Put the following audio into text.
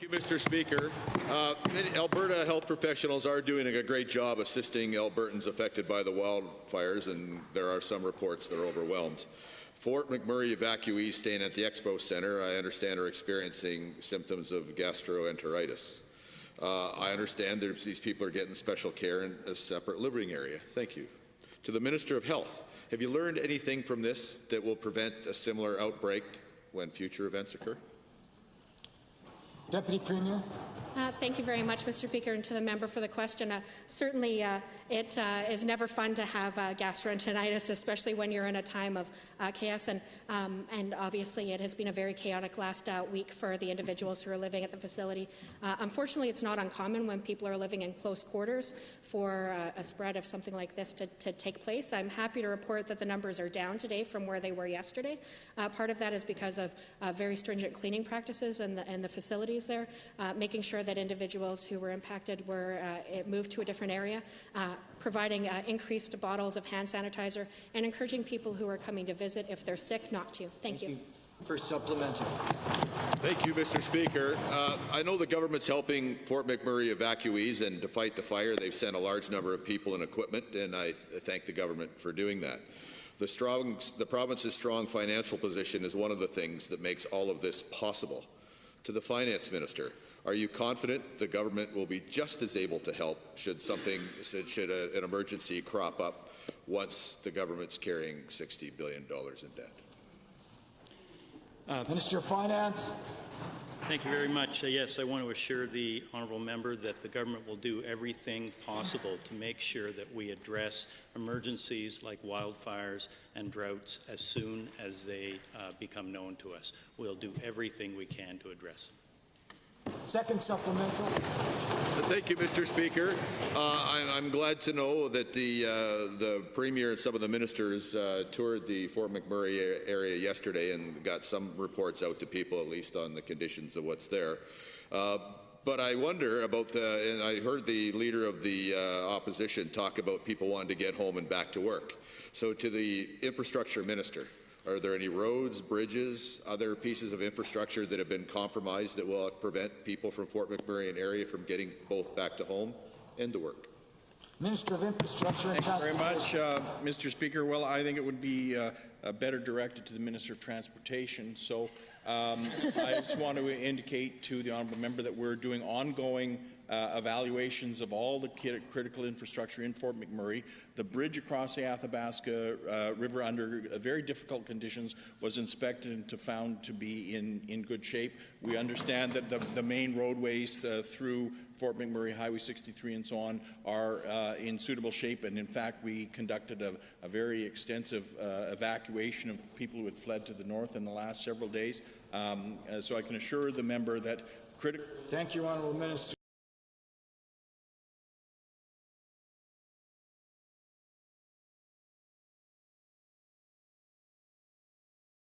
Thank you, Mr. Speaker. Alberta health professionals are doing a great job assisting Albertans affected by the wildfires, and there are some reports they're overwhelmed. Fort McMurray evacuees staying at the Expo Centre, I understand, are experiencing symptoms of gastroenteritis. I understand these people are getting special care in a separate living area. Thank you. To the Minister of Health, have you learned anything from this that will prevent a similar outbreak when future events occur? Deputy Premier. Thank you very much, Mr. Speaker, and to the member for the question. Certainly, it is never fun to have gastroenteritis, especially when you're in a time of chaos, and obviously it has been a very chaotic last week for the individuals who are living at the facility. Unfortunately, it's not uncommon when people are living in close quarters for a spread of something like this to take place. I'm happy to report that the numbers are down today from where they were yesterday. Part of that is because of very stringent cleaning practices in the facilities there, making sure that individuals who were impacted were moved to a different area, providing increased bottles of hand sanitizer, and encouraging people who are coming to visit, if they're sick, not to. Thank you. For supplementary. Thank you, Mr. Speaker. I know the government's helping Fort McMurray evacuees, and to fight the fire, they've sent a large number of people and equipment, and I thank the government for doing that. The province's strong financial position is one of the things that makes all of this possible. To the Finance Minister, are you confident the government will be just as able to help should an emergency crop up once the government's carrying $60 billion in debt? Minister of Finance. Thank you very much. Yes, I want to assure the honourable member that the government will do everything possible to make sure that we address emergencies like wildfires and droughts as soon as they become known to us. We'll do everything we can to address them. Second supplemental. Thank you, Mr. Speaker. I'm glad to know that the Premier and some of the ministers toured the Fort McMurray area yesterday and got some reports out to people, at least on the conditions of what's there. But I wonder about and I heard the Leader of the Opposition talk about people wanting to get home and back to work. So to the Infrastructure Minister, are there any roads, bridges, other pieces of infrastructure that have been compromised that will prevent people from Fort McMurray and area from getting both back to home and to work? Minister of Infrastructure and Transportation. Thank you very much, Mr. Speaker. Well, I think it would be better directed to the Minister of Transportation. So I just want to indicate to the honourable member that we're doing ongoing evaluations of all the critical infrastructure in Fort McMurray. The bridge across the Athabasca River under very difficult conditions was inspected and found to be in good shape. We understand that the main roadways through Fort McMurray, Highway 63 and so on are in suitable shape, and in fact we conducted a very extensive evacuation of people who had fled to the north in the last several days. So I can assure the member that Thank you, Honourable Minister.